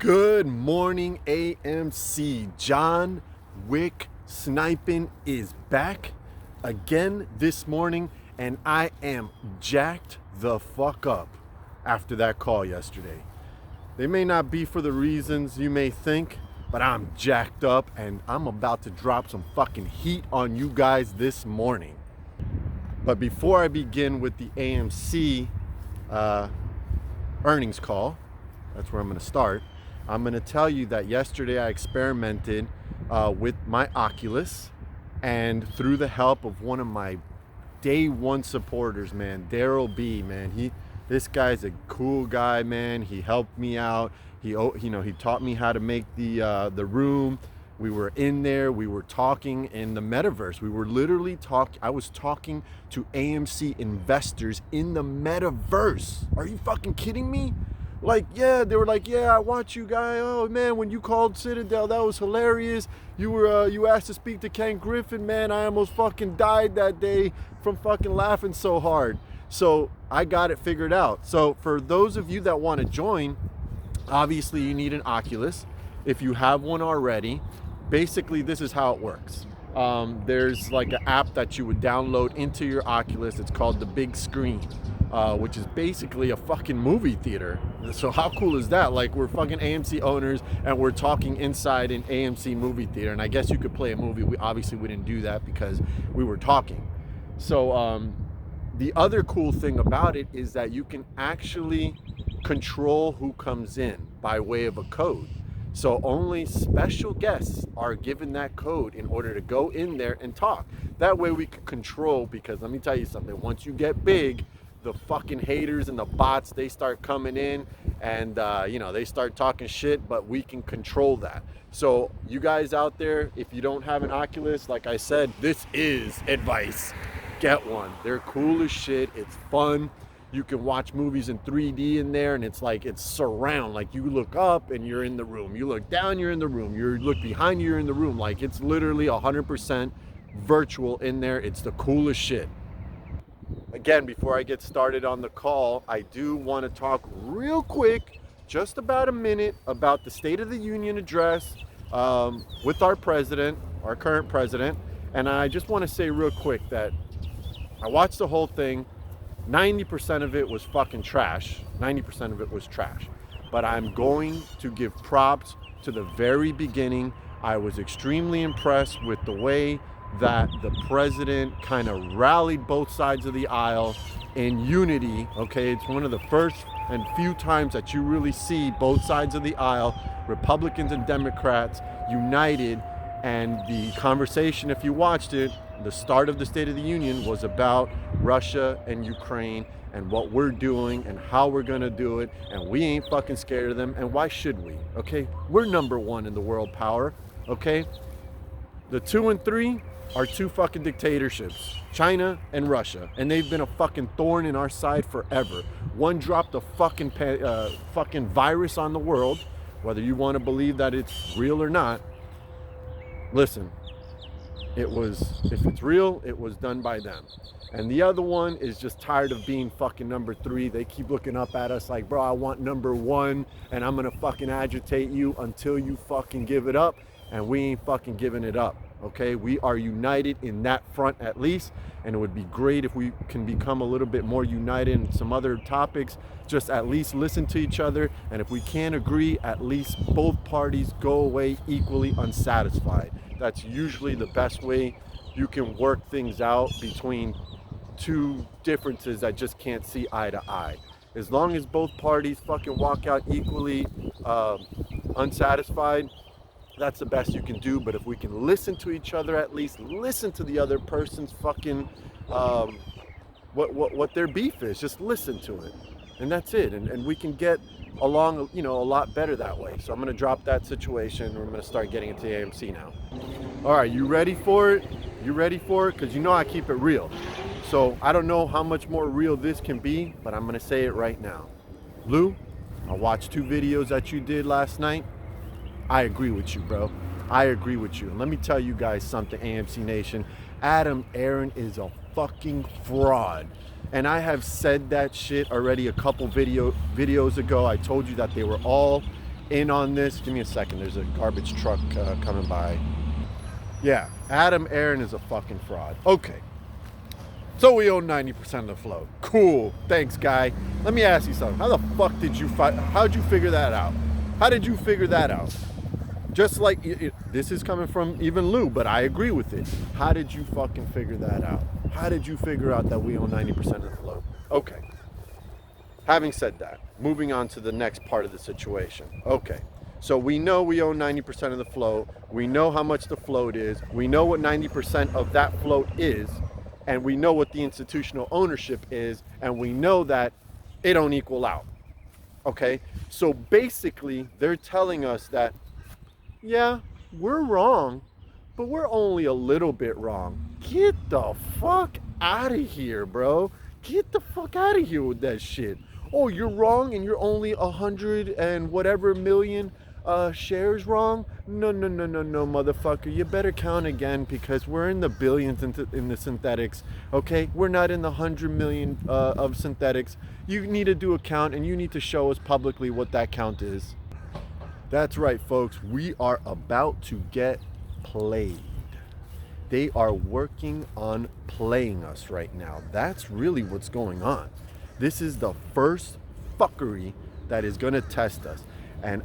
Good morning, AMC. Johnwicksnipin is back again this morning, and I am jacked the fuck up after that call yesterday. They may not be for the reasons you may think, but I'm jacked up, and I'm about to drop some fucking heat on you guys this morning. But before I begin with the AMC earnings call, that's where I'm going to start. I'm going to tell you that yesterday I experimented with my Oculus, and through the help of one of my day one supporters, man, Daryl B, man, this guy's a cool guy, man. He helped me out. He taught me how to make the room. We were in there. We were talking in the metaverse. We were literally talking. I was talking to AMC investors in the metaverse. Are you fucking kidding me? Like, yeah, they were like, yeah, I watch you guys. Oh man, when you called Citadel, that was hilarious. You asked to speak to Ken Griffin, man. I almost fucking died that day from fucking laughing so hard. So I got it figured out. So for those of you that want to join, obviously you need an Oculus. If you have one already, basically this is how it works. There's like an app that you would download into your Oculus. It's called the Big Screen, which is basically a fucking movie theater. So how cool is that? Like, we're fucking AMC owners and we're talking inside an AMC movie theater. And I guess you could play a movie. We obviously wouldn't do that because we were talking. So the other cool thing about it is that you can actually control who comes in by way of a code. So only special guests are given that code in order to go in there and talk. That way we can control, because let me tell you something, once you get big, the fucking haters and the bots, they start coming in and they start talking shit, but we can control that. So you guys out there, if you don't have an Oculus, like I said, this is advice. Get one. They're cool as shit. It's fun. You can watch movies in 3D in there, and it's like, it's surround. Like, you look up and you're in the room. You look down, you're in the room. You look behind you, you're in the room. Like, it's literally 100% virtual in there. It's the coolest shit. Again, before I get started on the call, I do want to talk real quick, just about a minute, about the State of the Union address with our president, our current president. And I just want to say real quick that I watched the whole thing. 90% of it was fucking trash. 90% of it was trash. But I'm going to give props to the very beginning. I was extremely impressed with the way that the president kind of rallied both sides of the aisle in unity. Okay, it's one of the first and few times that you really see both sides of the aisle, Republicans and Democrats, united. And the conversation, if you watched it, the start of the State of the Union was about Russia and Ukraine and what we're doing and how we're gonna do it, and we ain't fucking scared of them, and why should we? Okay, we're number one in the world power. Okay, the 2 and 3 are two fucking dictatorships, China and Russia, and they've been a fucking thorn in our side forever. One dropped a fucking virus on the world, whether you want to believe that it's real or not. Listen, if it's real, it was done by them. And the other one is just tired of being fucking number 3. They keep looking up at us like, bro, I want number 1, and I'm gonna fucking agitate you until you fucking give it up, and we ain't fucking giving it up. Okay, we are united in that front at least, and it would be great if we can become a little bit more united in some other topics. Just at least listen to each other, and if we can't agree, at least both parties go away equally unsatisfied. That's usually the best way you can work things out between two differences that just can't see eye to eye. As long as both parties fucking walk out equally unsatisfied, that's the best you can do. But if we can listen to each other, at least listen to the other person's fucking what their beef is, just listen to it, and that's it, and we can get along a lot better that way. So I'm going to drop that situation. We're going to start getting into AMC now. All right, you ready for it? You ready for it? Because I keep it real. So I don't know how much more real this can be, but I'm going to say it right now. Lou, I watched 2 videos that you did last night. I agree with you, bro. I agree with you. And let me tell you guys something, AMC Nation. Adam Aaron is a fucking fraud. And I have said that shit already a couple videos ago. I told you that they were all in on this. Give me a second. There's a garbage truck coming by. Yeah, Adam Aaron is a fucking fraud. Okay. So we own 90% of the float. Cool. Thanks, guy. Let me ask you something. How the fuck did you how'd you figure that out? How did you figure that out? Just like, this is coming from even Lou, but I agree with it. How did you fucking figure that out? How did you figure out that we own 90% of the float? Okay. Having said that, moving on to the next part of the situation. Okay. So we know we own 90% of the float. We know how much the float is. We know what 90% of that float is. And we know what the institutional ownership is. And we know that it don't equal out. Okay. So basically, they're telling us that, yeah, we're wrong, but we're only a little bit wrong. Get the fuck out of here, bro. Get the fuck out of here with that shit. Oh, you're wrong and you're only 100 and whatever million shares wrong? No, motherfucker. You better count again, because we're in the billions in the synthetics, okay? We're not in the 100 million of synthetics. You need to do a count, and you need to show us publicly what that count is. That's right, folks. We are about to get played. They are working on playing us right now. That's really what's going on. This is the first fuckery that is going to test us. And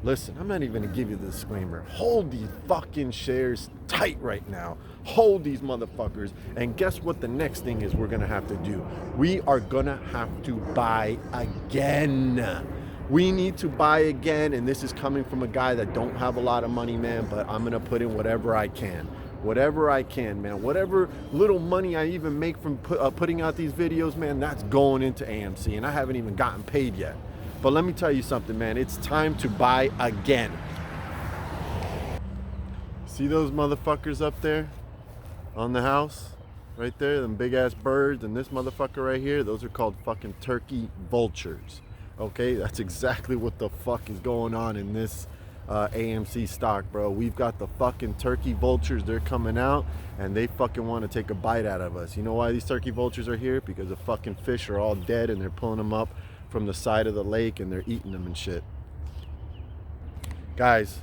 listen, I'm not even going to give you the disclaimer. Hold these fucking shares tight right now. Hold these motherfuckers. And guess what the next thing is we're going to have to do? We are going to have to buy again. We need to buy again. And this is coming from a guy that don't have a lot of money, man. But I'm going to put in whatever I can. Whatever I can, man. Whatever little money I even make from putting out these videos, man, that's going into AMC. And I haven't even gotten paid yet. But let me tell you something, man. It's time to buy again. See those motherfuckers up there on the house? Right there, them big ass birds, and this motherfucker right here, those are called fucking turkey vultures. Okay, that's exactly what the fuck is going on in this AMC stock, bro. We've got the fucking turkey vultures. They're coming out and they fucking want to take a bite out of us. You know why these turkey vultures are here? Because the fucking fish are all dead and they're pulling them up from the side of the lake and they're eating them and shit. Guys,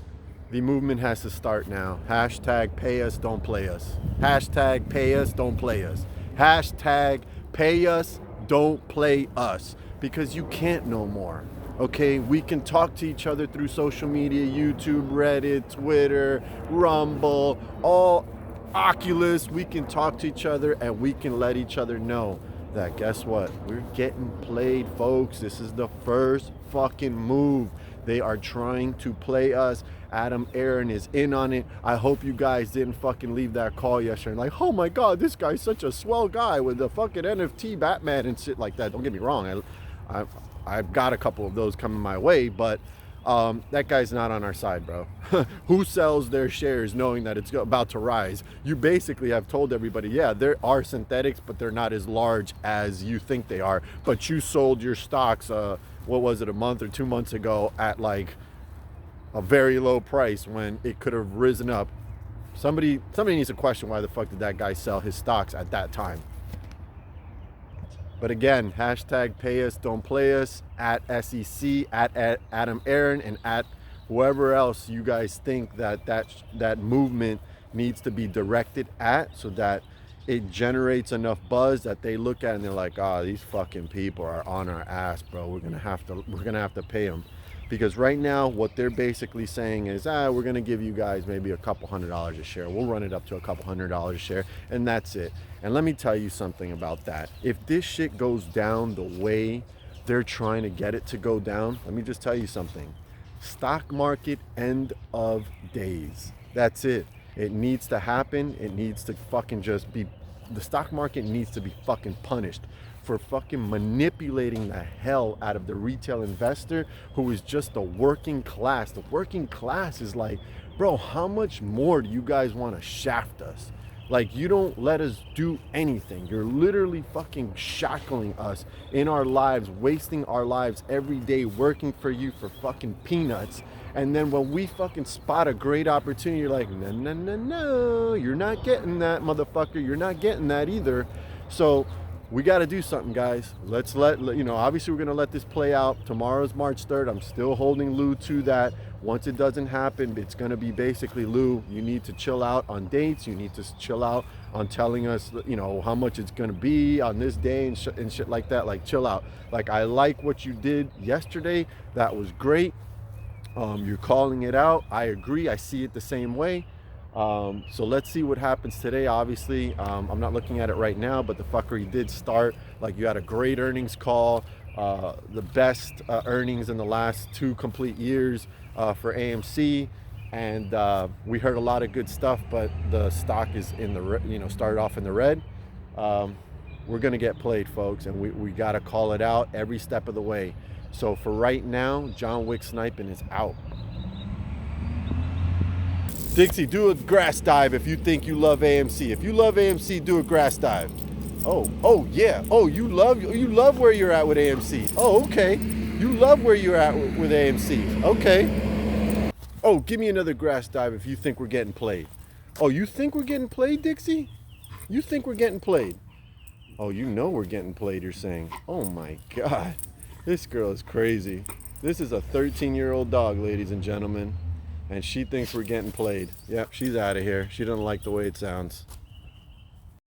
the movement has to start now. Hashtag pay us, don't play us. Hashtag pay us, don't play us. Hashtag pay us, don't play us. Because you can't no more. Okay, we can talk to each other through social media, YouTube, Reddit, Twitter, Rumble, all Oculus. We can talk to each other and we can let each other know that, guess what? We're getting played, folks. This is the first fucking move. They are trying to play us. Adam Aaron is in on it. I hope you guys didn't fucking leave that call yesterday. Like, oh my God, this guy's such a swell guy with the fucking NFT Batman and shit like that. Don't get me wrong. I've got a couple of those coming my way, but that guy's not on our side, bro. Who sells their shares knowing that it's about to rise? You basically have told everybody, yeah, there are synthetics, but they're not as large as you think they are. But you sold your stocks, what was it, a month or 2 months ago at like a very low price when it could have risen up. Somebody needs to question why the fuck did that guy sell his stocks at that time. But again, hashtag pay us, don't play us, at SEC, at Adam Aaron, and at whoever else you guys think that movement needs to be directed at, so that it generates enough buzz that they look at and they're like, oh, these fucking people are on our ass, bro. We're gonna have to pay them. Because right now, what they're basically saying is, we're gonna give you guys maybe a couple $100 a share. We'll run it up to a couple $100 a share, and that's it. And let me tell you something about that. If this shit goes down the way they're trying to get it to go down, let me just tell you something. Stock market end of days. That's it. It needs to happen. It needs to fucking just be, the stock market needs to be fucking punished for fucking manipulating the hell out of the retail investor who is just the working class. The working class is like, bro, how much more do you guys want to shaft us? Like, you don't let us do anything. You're literally fucking shackling us in our lives, wasting our lives every day working for you for fucking peanuts. And then when we fucking spot a great opportunity, you're like, no, you're not getting that, motherfucker. You're not getting that either. So we got to do something, guys. Let's obviously we're going to let this play out. Tomorrow's March 3rd. I'm still holding Lou to that. Once it doesn't happen, it's going to be basically, Lou, you need to chill out on dates. You need to chill out on telling us, how much it's going to be on this day and shit like that. Like, chill out. Like, I like what you did yesterday. That was great. You're calling it out. I agree. I see it the same way. So let's see what happens today. Obviously, I'm not looking at it right now, but the fuckery did start. Like, you had a great earnings call, the best earnings in the last 2 complete years for AMC, and we heard a lot of good stuff, but the stock is in the started off in the red. We're gonna get played, folks, and we gotta call it out every step of the way. So for right now, Johnwicksnipin is out. Dixie, do a grass dive if you think you love AMC. If you love AMC, do a grass dive. Oh yeah. Oh, you love where you're at with AMC. Oh, okay. You love where you're at with AMC. Okay. Oh, give me another grass dive if you think we're getting played. Oh, you think we're getting played, Dixie? You think we're getting played? Oh, you know we're getting played, you're saying. Oh my God. This girl is crazy. This is a 13-year-old dog, ladies and gentlemen. And she thinks we're getting played. Yep, she's out of here. She doesn't like the way it sounds.